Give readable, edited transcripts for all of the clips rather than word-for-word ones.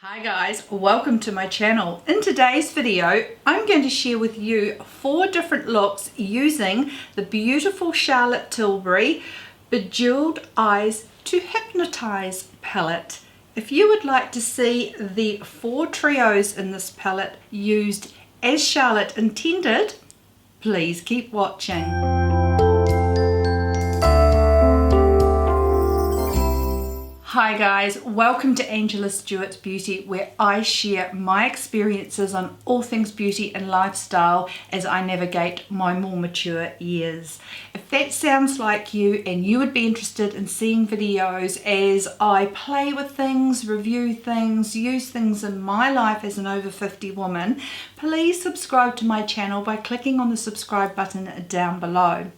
Hi guys, welcome to my channel. In today's video, I'm going to share with you 4 different looks using the beautiful Charlotte Tilbury Bejewelled Eyes to Hypnotise palette. If you would like to see the 4 trios in this palette used as Charlotte intended, please keep watching. Hi guys, welcome to Angela Stuart's Beauty, where I share my experiences on all things beauty and lifestyle as I navigate my more mature years. If that sounds like you and you would be interested in seeing videos as I play with things, review things, use things in my life as an over 50 woman, please subscribe to my channel by clicking on the subscribe button down below.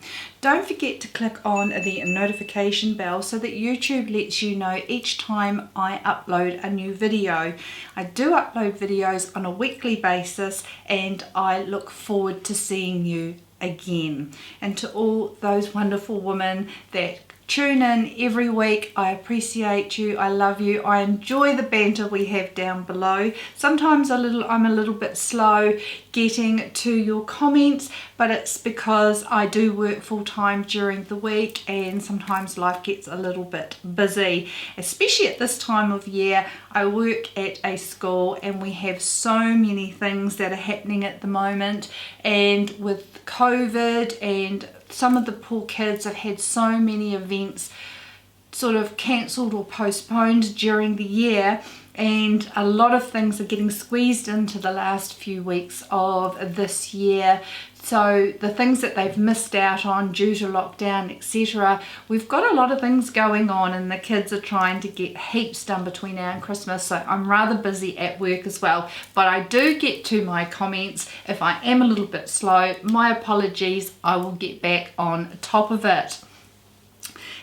Don't forget to click on the notification bell so that YouTube lets you know each time I upload a new video. I do upload videos on a weekly basis and I look forward to seeing you again. And to all those wonderful women that tune in every week, I appreciate you, I love you, I enjoy the banter we have down below. Sometimes I'm a little bit slow getting to your comments, but it's because I do work full time during the week and sometimes life gets a little bit busy, especially at this time of year. I work at a school and we have so many things that are happening at the moment, and with COVID and some of the poor kids have had so many events sort of cancelled or postponed during the year, and a lot of things are getting squeezed into the last few weeks of this year. So the things that they've missed out on due to lockdown, etc., we've got a lot of things going on and the kids are trying to get heaps done between now and Christmas, so I'm rather busy at work as well. But I do get to my comments. If I am a little bit slow, my apologies, I will get back on top of it.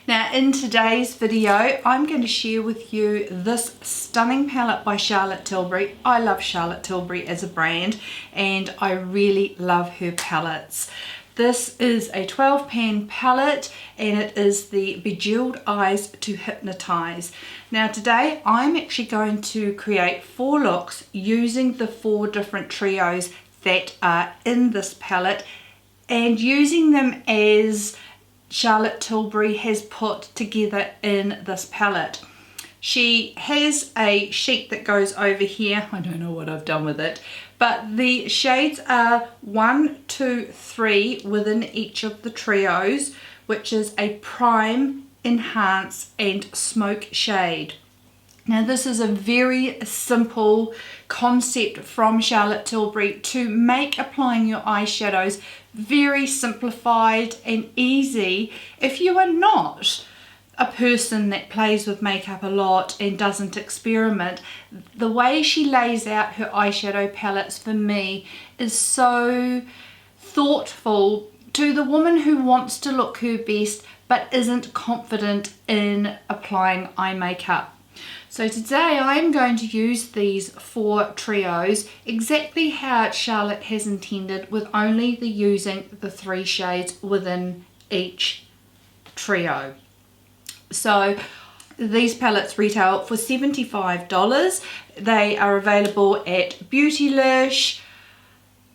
Now in today's video, I'm going to share with you this stunning palette by Charlotte Tilbury. I love Charlotte Tilbury as a brand and I really love her palettes. This is a 12 pan palette and it is the Bejewelled Eyes to Hypnotise. Now today I'm actually going to create 4 looks using the 4 different trios that are in this palette and using them as Charlotte Tilbury has put together in this palette. She has a sheet that goes over here. I don't know what I've done with it, but the shades are 1, 2, 3 within each of the trios, which is a prime, enhance and smoke shade. Now this is a very simple concept from Charlotte Tilbury to make applying your eyeshadows very simplified and easy if you are not a person that plays with makeup a lot and doesn't experiment. The way she lays out her eyeshadow palettes for me is so thoughtful to the woman who wants to look her best but isn't confident in applying eye makeup. So today I'm going to use these 4 trios exactly how Charlotte has intended, with only using the 3 shades within each trio. So these palettes retail for $75. They are available at Beautylish,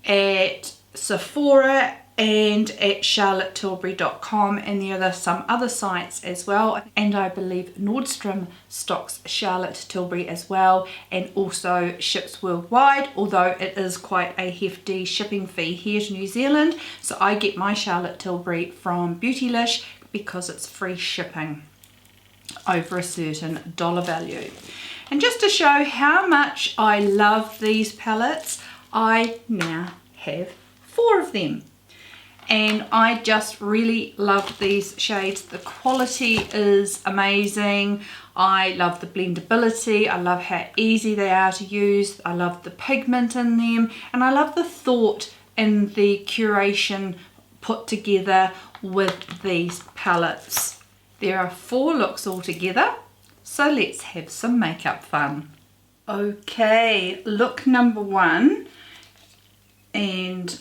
at Sephora and at charlottetilbury.com, and there are some other sites as well, and I believe Nordstrom stocks Charlotte Tilbury as well and also ships worldwide, although it is quite a hefty shipping fee here to New Zealand. So I get my Charlotte Tilbury from Beautylish because it's free shipping over a certain dollar value. And just to show how much I love these palettes, I now have 4 of them. And I just really love these shades. The quality is amazing. I love the blendability. I love how easy they are to use. I love the pigment in them. And I love the thought in the curation put together with these palettes. There are 4 looks altogether. So let's have some makeup fun. Okay, look number 1. And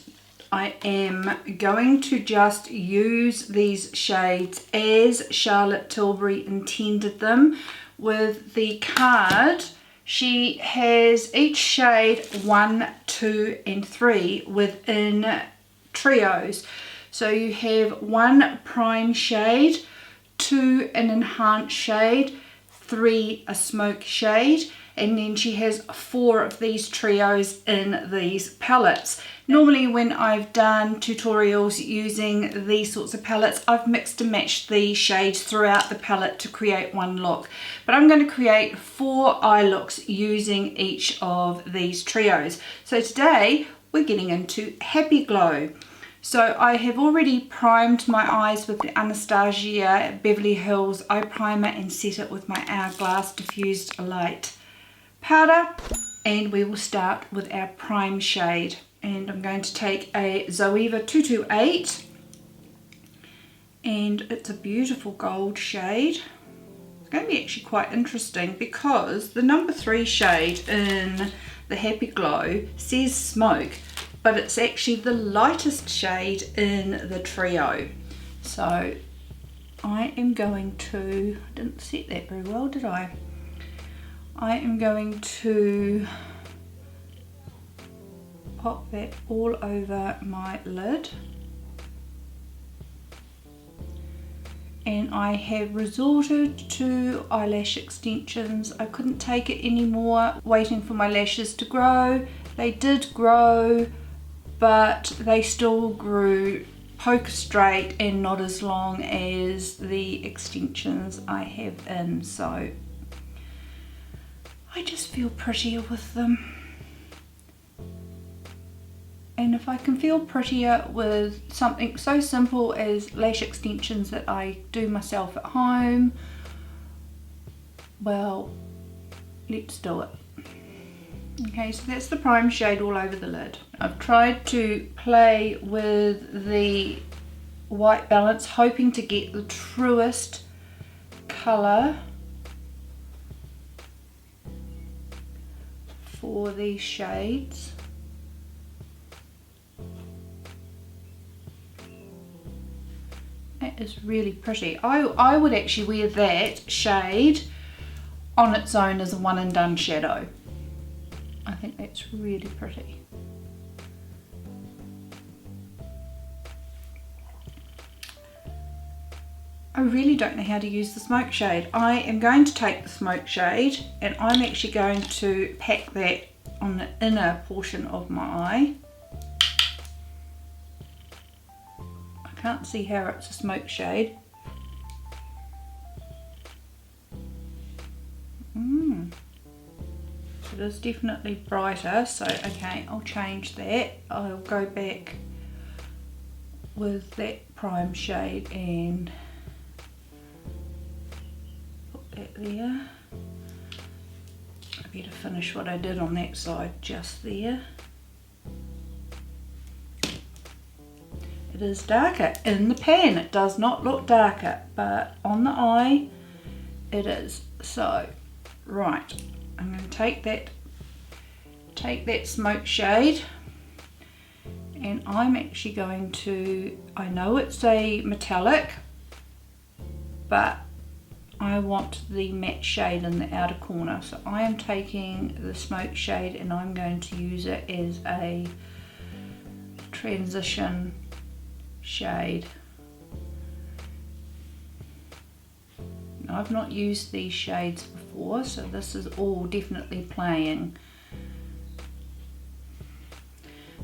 I am going to just use these shades as Charlotte Tilbury intended them, with the card She has each shade 1, 2 and 3 within trios. So you have 1 prime shade, 2 an enhanced shade, 3 a smoke shade, and then she has 4 of these trios in these palettes. Normally when I've done tutorials using these sorts of palettes, I've mixed and matched the shades throughout the palette to create one look. But I'm going to create 4 eye looks using each of these trios. So today we're getting into Happy Glow. So I have already primed my eyes with the Anastasia Beverly Hills Eye Primer and set it with my Hourglass Diffused Light powder, and we will start with our prime shade. And I'm going to take a Zoeva 228, and it's a beautiful gold shade. It's going to be actually quite interesting because the number 3 shade in the Happy Glow says Smoke, but it's actually the lightest shade in the trio. So I am going to, I didn't set that very well, did I? I am going to pop that all over my lid, and I have resorted to eyelash extensions. I couldn't take it anymore waiting for my lashes to grow. They did grow, but they still grew poker straight and not as long as the extensions I have in, so I just feel prettier with them. And if I can feel prettier with something so simple as lash extensions that I do myself at home, well, let's do it. Okay, so that's the prime shade all over the lid. I've tried to play with the white balance, hoping to get the truest colour for these shades. That is really pretty. I would actually wear that shade on its own as a one and done shadow. I think that's really pretty. I really don't know how to use the smoke shade. I am going to take the smoke shade and I'm actually going to pack that on the inner portion of my eye. I can't see how it's a smoke shade. It is definitely brighter, so okay, I'll change that. I'll go back with that prime shade and put that there. I better finish what I did on that side just there. It is darker in the pan. It does not look darker, but on the eye it is. So, right. I'm going to take that smoke shade and I'm actually going to, I know it's a metallic, but I want the matte shade in the outer corner. So I am taking the smoke shade and I'm going to use it as a transition shade. Now, I've not used these shades before, so this is all definitely playing.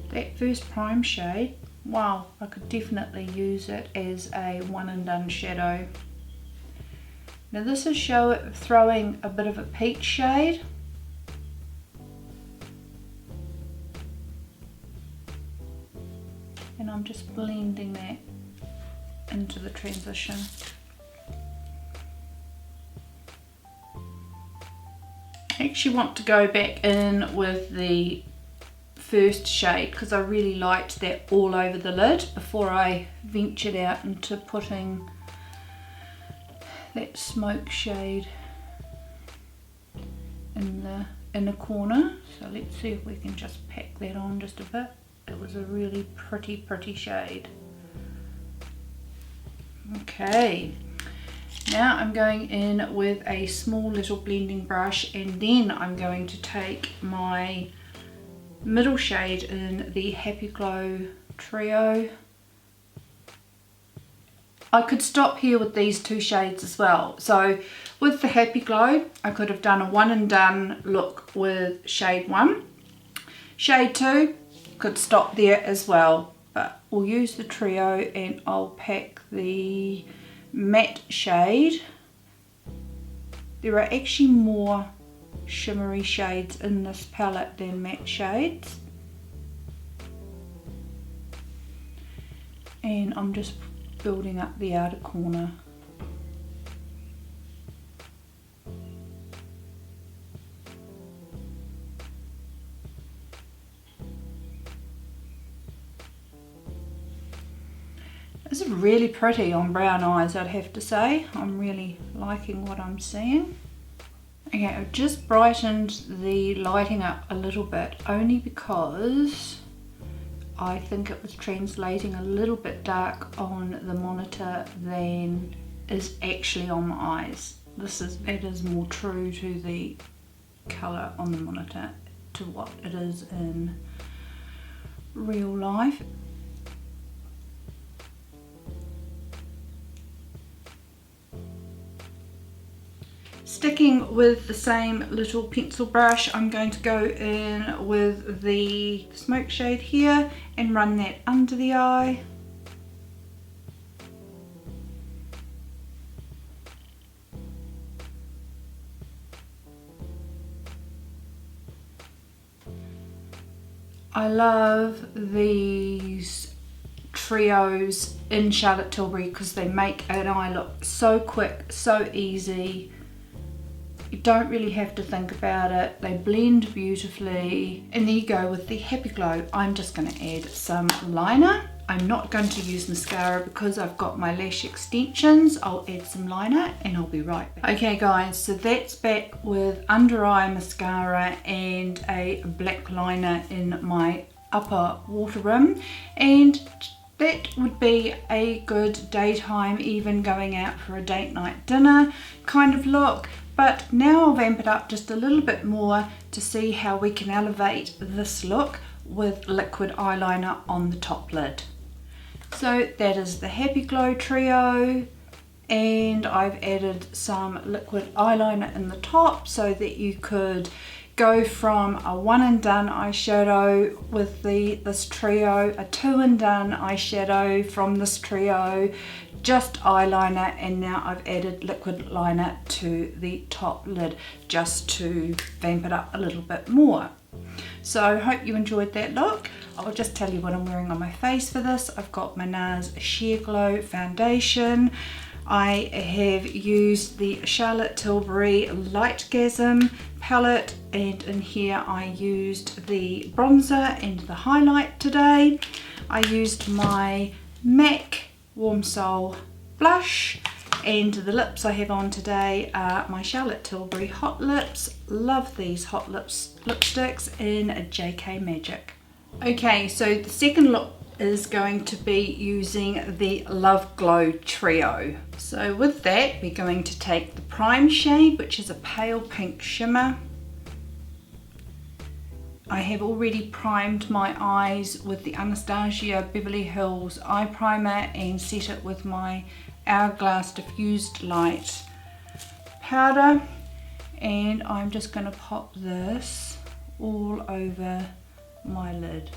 That first prime shade, wow, I could definitely use it as a one and done shadow. Now this is throwing a bit of a peach shade. And I'm just blending that into the transition. I actually want to go back in with the first shade because I really liked that all over the lid before I ventured out into putting that smoke shade in the inner corner. So let's see if we can just pack that on just a bit. It was a really pretty shade. Okay, Now I'm going in with a small little blending brush, and then I'm going to take my middle shade in the Happy Glow Trio. I could stop here with these two shades as well. So with the Happy Glow, I could have done a one and done look with shade 1. Shade 2, could stop there as well. But we'll use the Trio, and I'll pack the matte shade. There are actually more shimmery shades in this palette than matte shades. And I'm just building up the outer corner. This is really pretty on brown eyes, I'd have to say. I'm really liking what I'm seeing. Okay, I've just brightened the lighting up a little bit, only because I think it was translating a little bit dark on the monitor than is actually on my eyes. It is more true to the colour on the monitor to what it is in real life. Sticking with the same little pencil brush, I'm going to go in with the smoke shade here and run that under the eye. I love these trios in Charlotte Tilbury because they make an eye look so quick, so easy. You don't really have to think about it. They blend beautifully. And there you go with the Happy Glow. I'm just going to add some liner. I'm not going to use mascara because I've got my lash extensions. I'll add some liner and I'll be right back. Okay guys, so that's back with under eye mascara and a black liner in my upper water rim. And that would be a good daytime, even going out for a date night dinner kind of look. But now I'll vamp it up just a little bit more to see how we can elevate this look with liquid eyeliner on the top lid. So that is the Happy Glow Trio, and I've added some liquid eyeliner in the top so that you could go from a one and done eyeshadow with this trio, a two and done eyeshadow from this trio, just eyeliner, and now I've added liquid liner to the top lid just to vamp it up a little bit more. So I hope you enjoyed that look. I'll just tell you what I'm wearing on my face for this. I've got my NARS Sheer Glow foundation. I have used the Charlotte Tilbury Lightgasm palette, and in here I used the bronzer and the highlight today. I used my MAC Warm Soul blush, and the lips I have on today are my Charlotte Tilbury Hot Lips. Love these Hot Lips lipsticks in JK Magic. Okay, so the second look is going to be using the Love Glow Trio. So with that, we're going to take the prime shade, which is a pale pink shimmer. I have already primed my eyes with the Anastasia Beverly Hills eye primer and set it with my Hourglass Diffused Light powder, and I'm just going to pop this all over my lid.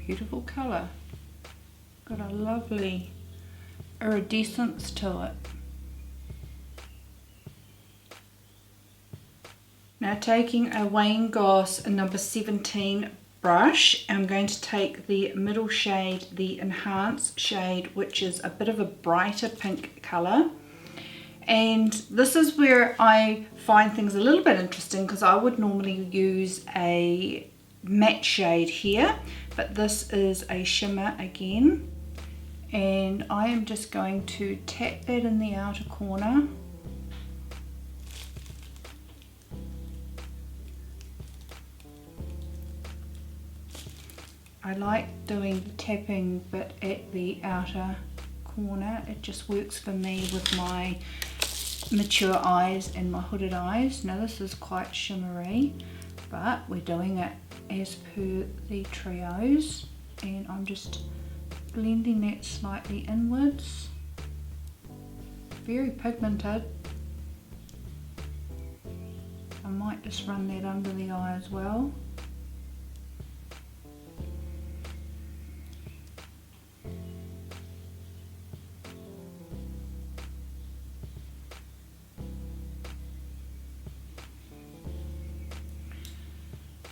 Beautiful colour, got a lovely iridescence to it. Now taking a Wayne Goss number 17 brush, I'm going to take the middle shade, the Enhance shade, which is a bit of a brighter pink colour. And this is where I find things a little bit interesting, because I would normally use a matte shade here, but this is a shimmer again, and I am just going to tap that in the outer corner. I like doing the tapping bit at the outer corner. It just works for me with my mature eyes and my hooded eyes. Now this is quite shimmery, but we're doing it as per the trios, and I'm just blending that slightly inwards. Very pigmented. I might just run that under the eye as well.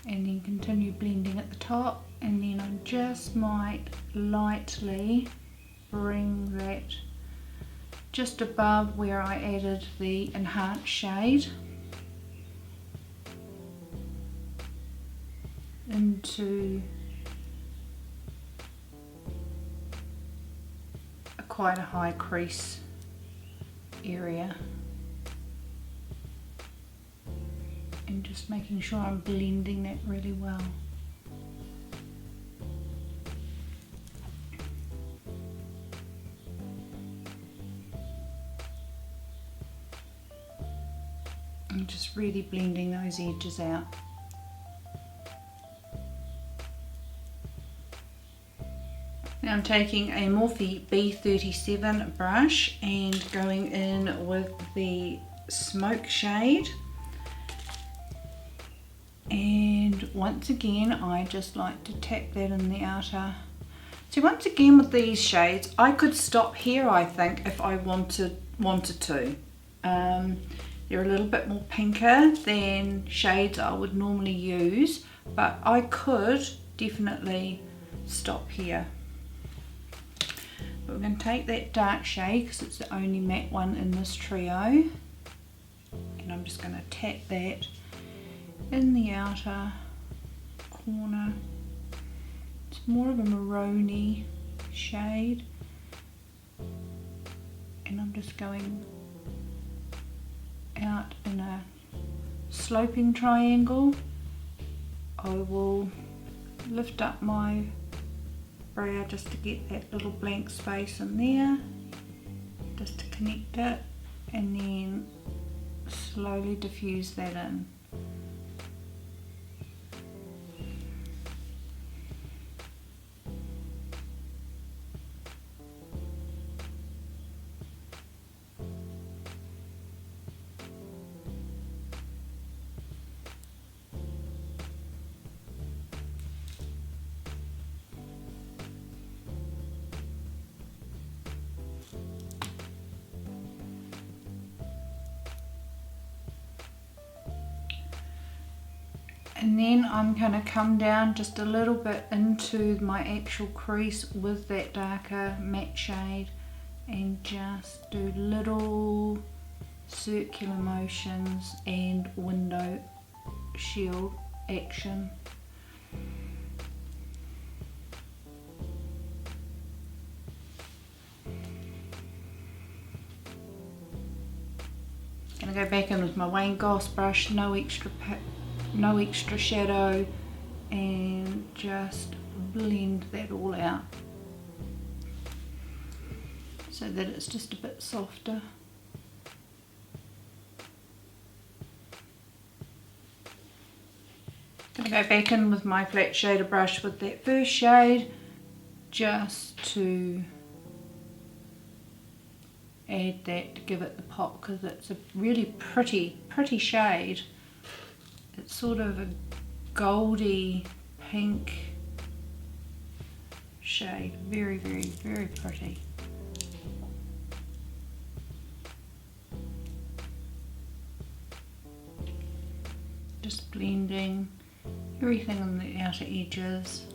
And then continue blending at the top, and then I just might lightly bring that just above where I added the enhanced shade into quite a high crease area. And just making sure I'm blending that really well. And just really blending those edges out. Now I'm taking a Morphe B37 brush and going in with the smoke shade. And once again, I just like to tap that in the outer. So once again with these shades, I could stop here, I think, if I wanted to. They're a little bit more pinker than shades I would normally use, but I could definitely stop here. But we're going to take that dark shade because it's the only matte one in this trio, and I'm just going to tap that in the outer corner. It's more of a maroony shade, and I'm just going out in a sloping triangle. I will lift up my brow just to get that little blank space in there, just to connect it, and then slowly diffuse that in. And then I'm going to come down just a little bit into my actual crease with that darker matte shade and just do little circular motions and window shield action. Going to go back in with my Wayne Goss brush, no extra shadow, and just blend that all out so that it's just a bit softer. Gonna go back in with my flat shader brush with that first shade just to add that to give it the pop, because it's a really pretty shade. It's sort of a goldy pink shade, very pretty. Just blending everything on the outer edges.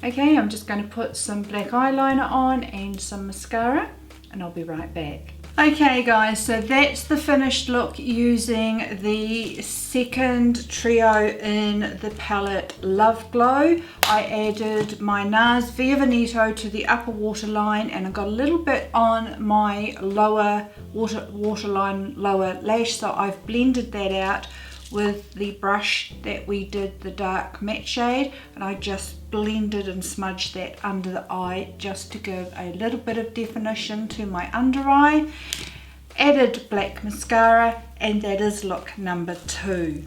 Okay, I'm just going to put some black eyeliner on and some mascara. and I'll be right back. Okay guys, so that's the finished look using the second trio in the palette Love Glow. I added my NARS Via Veneto to the upper waterline, and I got a little bit on my lower waterline lower lash, so I've blended that out with the brush that we did the dark matte shade, and I just blended and smudged that under the eye just to give a little bit of definition to my under eye. Added black mascara, and that is look number 2.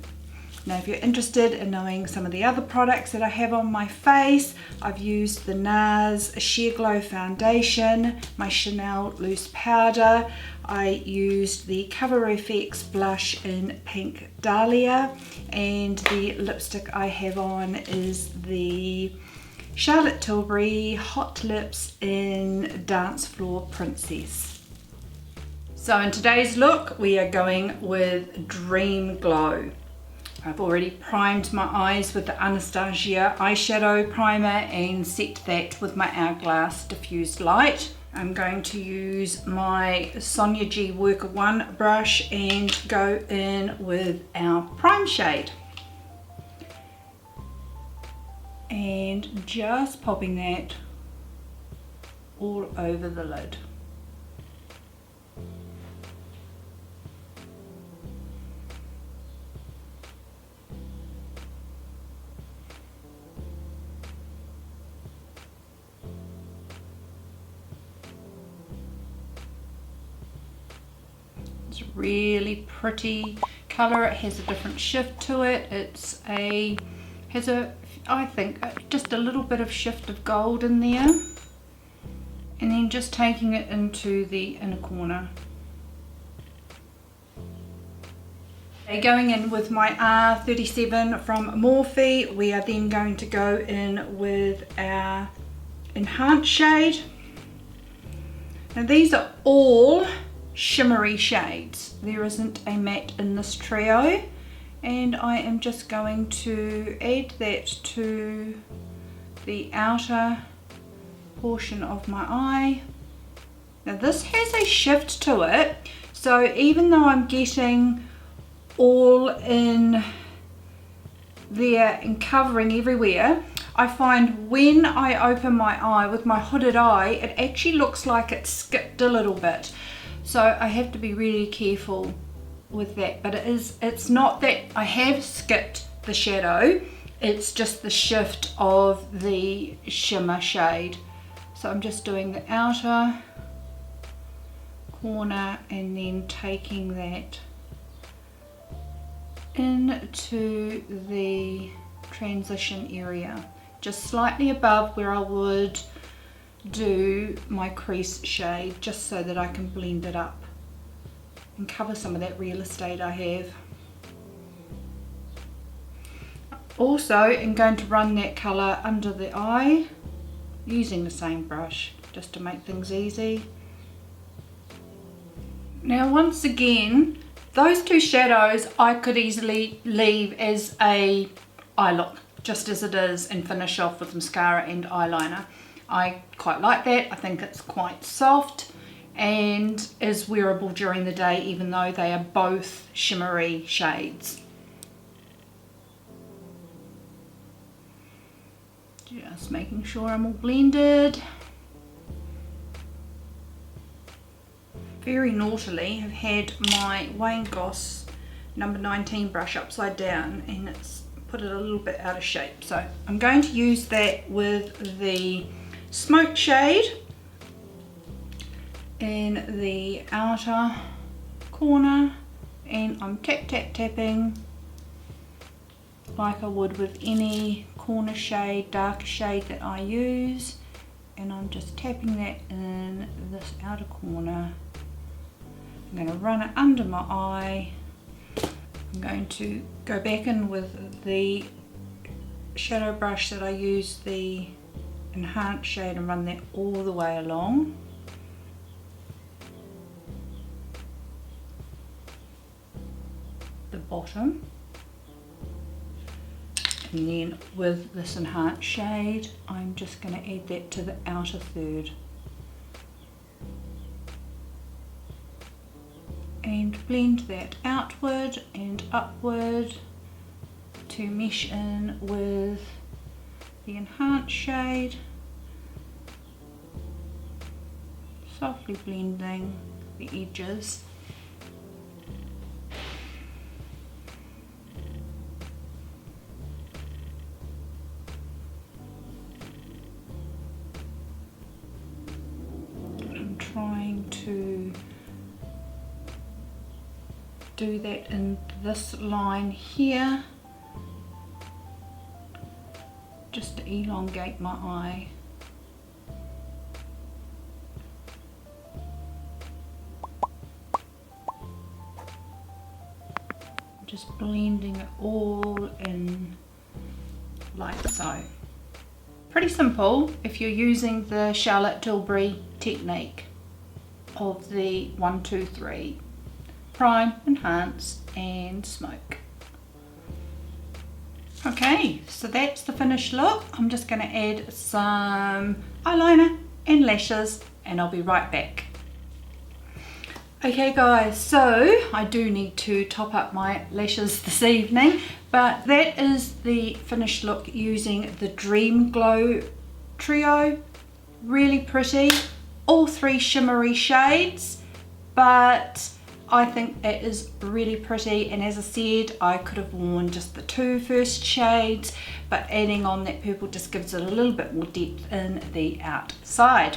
Now if you're interested in knowing some of the other products that I have on my face, I've used the NARS Sheer Glow foundation, my Chanel loose powder, I used the Cover FX blush in Pink Dahlia, and the lipstick I have on is the Charlotte Tilbury Hot Lips in Dance Floor Princess. So in today's look we are going with Dream Glow. I've already primed my eyes with the Anastasia eyeshadow primer and set that with my Hourglass diffused light. I'm going to use my Sonia G Worker 1 brush and go in with our prime shade. And just popping that all over the lid. Really pretty color. It has a different shift to it. I think just a little bit of shift of gold in there, and then just taking it into the inner corner. Okay, going in with my R37 from Morphe, we are then going to go in with our enhanced shade. Now these are all shimmery shades. There isn't a matte in this trio, and I am just going to add that to the outer portion of my eye. Now this has a shift to it, so even though I'm getting all in there and covering everywhere, I find when I open my eye with my hooded eye, it actually looks like it skipped a little bit. So I have to be really careful with that, but it's not that I have skipped the shadow, it's just the shift of the shimmer shade. So I'm just doing the outer corner and then taking that into the transition area, just slightly above where I would do my crease shade, just so that I can blend it up and cover some of that real estate I have. Also, I'm going to run that colour under the eye using the same brush, just to make things easy. Now once again, those two shadows I could easily leave as a eye look, just as it is, and finish off with mascara and eyeliner. I quite like that. I think it's quite soft and is wearable during the day, even though they are both shimmery shades. Just making sure I'm all blended. Very naughtily have had my Wayne Goss number 19 brush upside down, and it's put it a little bit out of shape. So I'm going to use that with the Smoke shade in the outer corner, and I'm tapping like I would with any corner shade, darker shade that I use, and I'm just tapping that in this outer corner. I'm going to run it under my eye. I'm going to go back in with the shadow brush that I used the enhanced shade and run that all the way along. The bottom, and then with this enhanced shade I'm just going to add that to the outer third. and blend that outward and upward to mesh in with the enhanced shade, softly blending the edges. I'm trying to do that in this line here, just to elongate my eye. Just blending it all in like so. Pretty simple if you're using the Charlotte Tilbury technique of the 1, 2, 3. Prime, enhance and smoke. Okay, so that's the finished look. I'm just going to add some eyeliner and lashes and I'll be right back. Okay guys, so I do need to top up my lashes this evening, but that is the finished look using the Dream Glow trio. Really pretty, all 3 shimmery shades, but I think it is really pretty, and as I said, I could have worn just the 2 first shades, but adding on that purple just gives it a little bit more depth in the outside.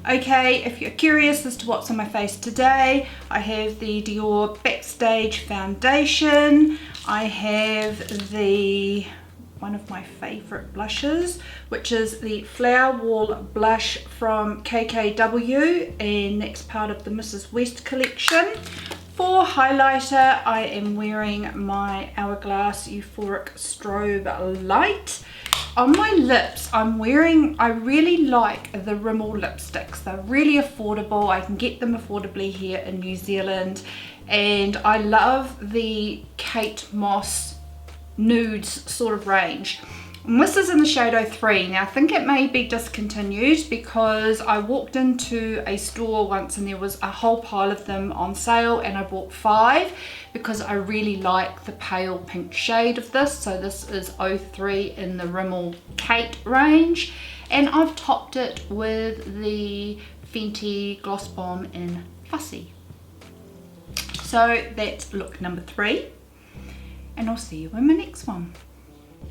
Okay, if you're curious as to what's on my face today, I have the Dior Backstage Foundation. I have one of my favorite blushes, which is the Flower Wall blush from KKW, and that's part of the Mrs. West collection. For highlighter, I am wearing my Hourglass Euphoric Strobe Light. On my lips, I really like the Rimmel lipsticks. They're really affordable. I can get them affordably here in New Zealand, and I love the Kate Moss nudes sort of range. And this is in the shade 03. Now I think it may be discontinued because I walked into a store once and there was a whole pile of them on sale, and I bought 5 because I really like the pale pink shade of this. So this is 03 in the Rimmel Kate range, and I've topped it with the Fenty Gloss Bomb in Fussy. So that's look number 3, and I'll see you in my next one.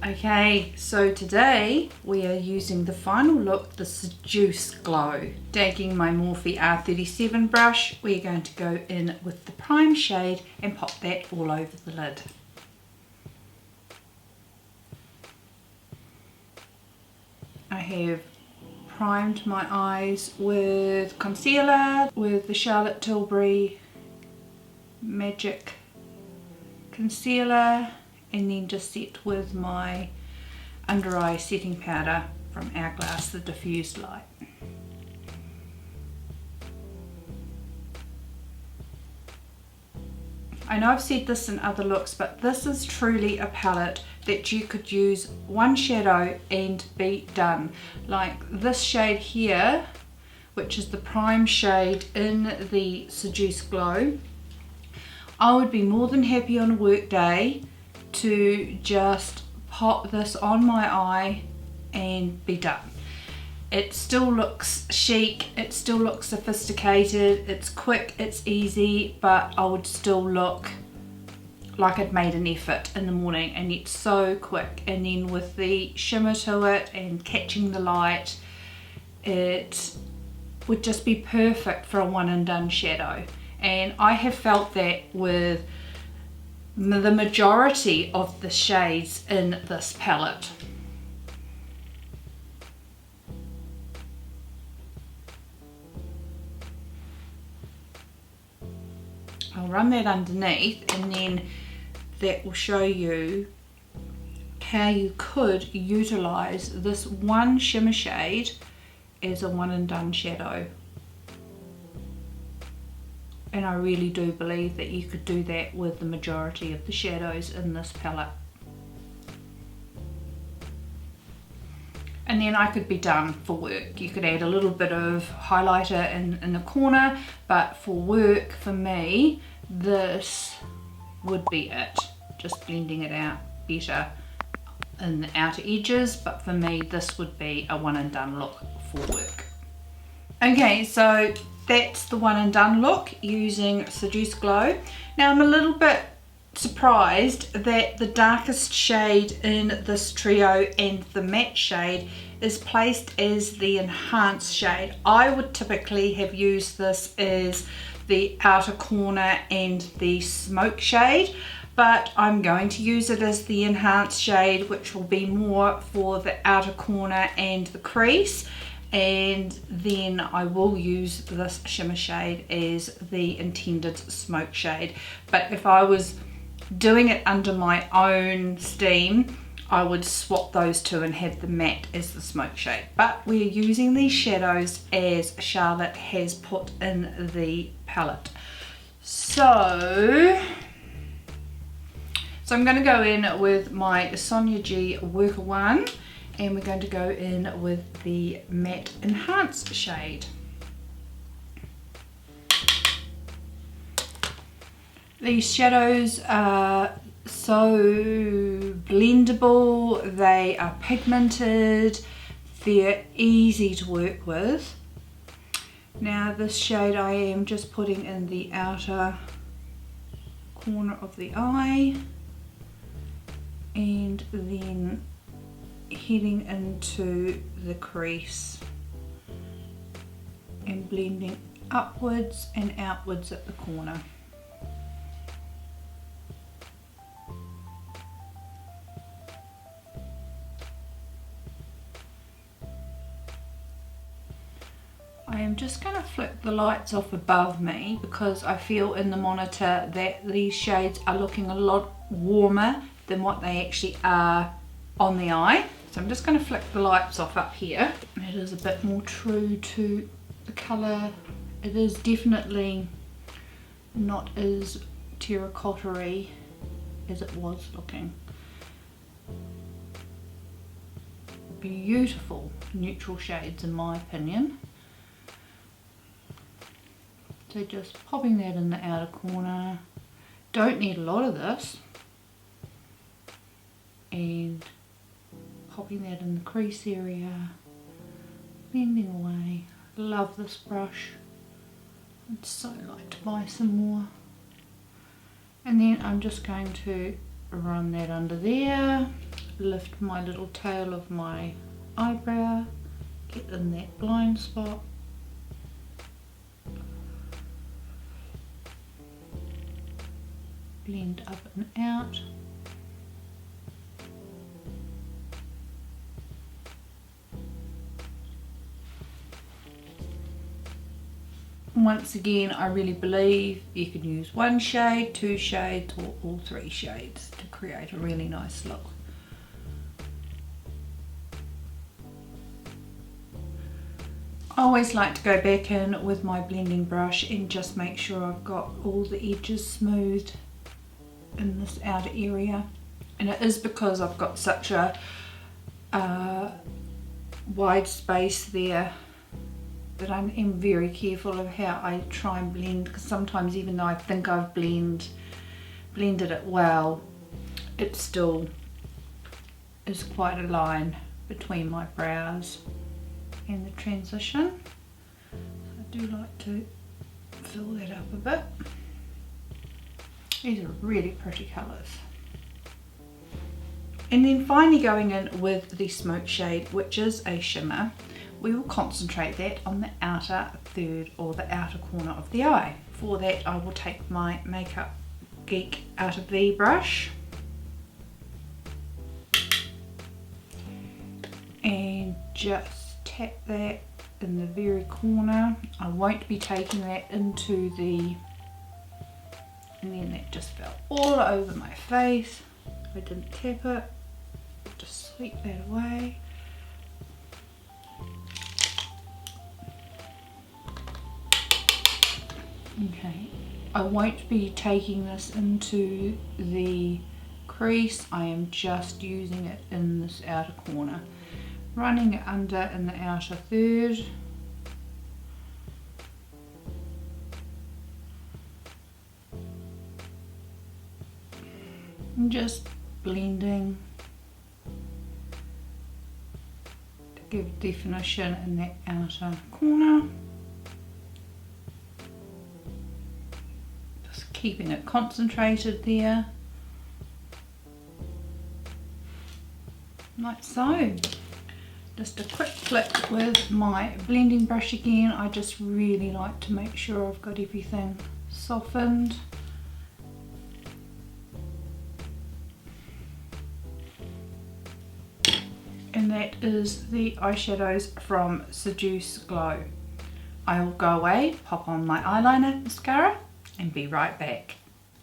Okay, so today we are using the final look, the Seduce Glow. Taking my Morphe R37 brush, we're going to go in with the prime shade and pop that all over the lid. I have primed my eyes with concealer, with the Charlotte Tilbury Magic Concealer, and then just set with my under eye setting powder from Hourglass, the diffused light. I know I've said this in other looks, but this is truly a palette that you could use one shadow and be done. Like this shade here, which is the prime shade in the Seduce Glow, I would be more than happy on a work day to just pop this on my eye and be done. It still looks chic, it still looks sophisticated, it's quick, it's easy, but I would still look like I'd made an effort in the morning, and it's so quick. And then with the shimmer to it and catching the light, it would just be perfect for a one and done shadow. And I have felt that with the majority of the shades in this palette. I'll run that underneath, and then that will show you how you could utilize this one shimmer shade as a one and done shadow. And I really do believe that you could do that with the majority of the shadows in this palette. And then I could be done for work. You could add a little bit of highlighter in the corner, but for work, for me, this would be it. Just blending it out better in the outer edges, but for me this would be a one and done look for work. Okay, so that's the one and done look using Seduce Glow. Now I'm a little bit surprised that the darkest shade in this trio and the matte shade is placed as the enhanced shade. I would typically have used this as the outer corner and the smoke shade, but I'm going to use it as the enhanced shade, which will be more for the outer corner and the crease, and then I will use this shimmer shade as the intended smoke shade. But if I was doing it under my own steam, I would swap those two and have the matte as the smoke shade. But we're using these shadows as Charlotte has put in the palette. So I'm going to go in with my Sonia G Worker One, and we're going to go in with the matte enhanced shade. These shadows are so blendable, they are pigmented, they're easy to work with. Now this shade I am just putting in the outer corner of the eye, and then heading into the crease and blending upwards and outwards at the corner. I am just going to flick the lights off above me because I feel in the monitor that these shades are looking a lot warmer than what they actually are on the eye. So I'm just going to flick the lights off up here. It is a bit more true to the colour. It is definitely not as terracotta-y as it was looking. Beautiful neutral shades in my opinion. So just popping that in the outer corner. Don't need a lot of this. And popping that in the crease area. Blending away. Love this brush. I'd so like to buy some more. And then I'm just going to run that under there. Lift my little tail of my eyebrow. Get in that blind spot. Blend up and out. Once again, I really believe you can use one shade, two shades, or all three shades to create a really nice look. I always like to go back in with my blending brush and just make sure I've got all the edges smoothed in this outer area, and it is because I've got such a wide space there that I am very careful of how I try and blend, because sometimes even though I think I've blended it well, it still is quite a line between my brows and the transition. I do like to fill that up a bit. These are really pretty colours. And then finally going in with the smoke shade, which is a shimmer. We will concentrate that on the outer third or the outer corner of the eye. For that I will take my Makeup Geek Outer V brush and just tap that in the very corner. I won't be taking that into the, and then that just fell all over my face. I didn't tap it, just sweep that away. Okay, I won't be taking this into the crease, I am just using it in this outer corner. Running it under in the outer third. I'm just blending to give definition in that outer corner. Just keeping it concentrated there. Like so. Just a quick flick with my blending brush again. I just really like to make sure I've got everything softened. And that is the eyeshadows from Seduce Glow. I will go away, pop on my eyeliner, mascara, and be right back.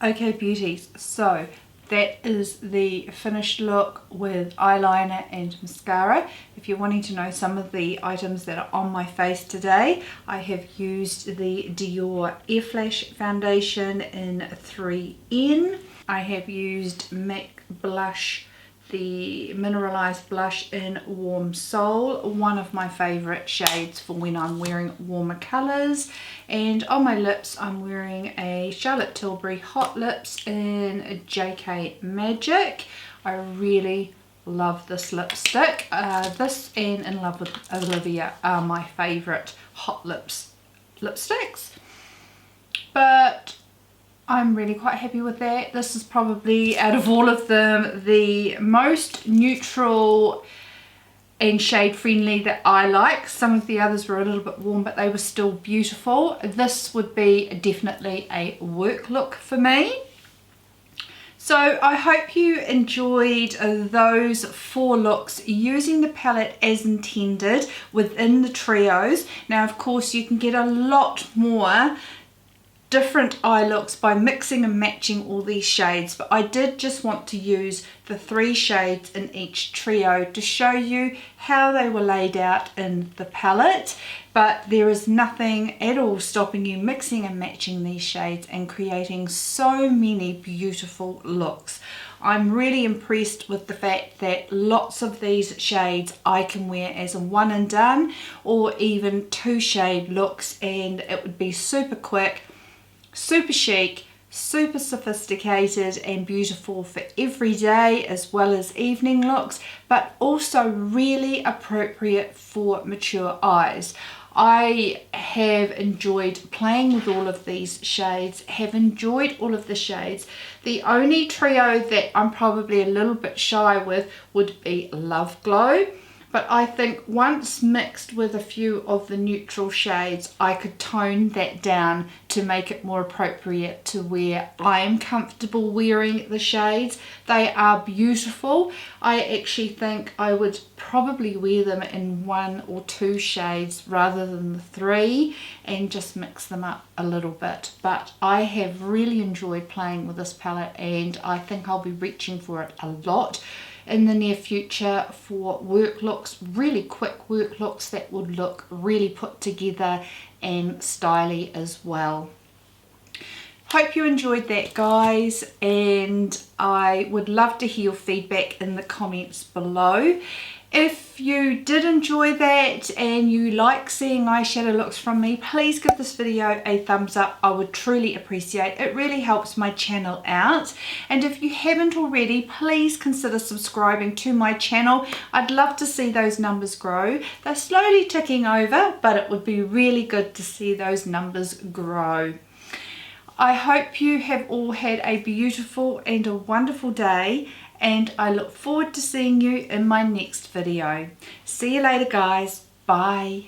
Okay beauties, so that is the finished look with eyeliner and mascara. If you're wanting to know some of the items that are on my face today, I have used the Dior Air Flash foundation in 3N. I have used MAC blush, the mineralized blush in Warm Soul, one of my favorite shades for when I'm wearing warmer colors. And on my lips I'm wearing a Charlotte Tilbury Hot Lips in JK Magic. I really love this lipstick. This and In Love with Olivia are my favorite Hot Lips lipsticks, but I'm really quite happy with that. This is probably, out of all of them, the most neutral and shade friendly that I like. Some of the others were a little bit warm, but they were still beautiful. This would be definitely a work look for me. So I hope you enjoyed those 4 looks using the palette as intended within the trios. Now of course you can get a lot more different eye looks by mixing and matching all these shades, but I did just want to use the 3 shades in each trio to show you how they were laid out in the palette. But there is nothing at all stopping you mixing and matching these shades and creating so many beautiful looks. I'm really impressed with the fact that lots of these shades I can wear as a one and done, or even 2 shade looks, and it would be super quick, super chic, super sophisticated and beautiful for everyday as well as evening looks, but also really appropriate for mature eyes. I have enjoyed playing with all of these shades, have enjoyed all of the shades. The only trio that I'm probably a little bit shy with would be Love Glow. But I think once mixed with a few of the neutral shades, I could tone that down to make it more appropriate to where I am comfortable wearing the shades. They are beautiful. I actually think I would probably wear them in 1 or 2 shades rather than the 3, and just mix them up a little bit. But I have really enjoyed playing with this palette, and I think I'll be reaching for it a lot in the near future for work looks, really quick work looks that would look really put together and styly as well. Hope you enjoyed that, guys, and I would love to hear your feedback in the comments below. If you did enjoy that and you like seeing eyeshadow looks from me, please give this video a thumbs up. I would truly appreciate it. It really helps my channel out. And if you haven't already, please consider subscribing to my channel. I'd love to see those numbers grow. They're slowly ticking over, but it would be really good to see those numbers grow. I hope you have all had a beautiful and a wonderful day, and I look forward to seeing you in my next video. See you later, guys. Bye.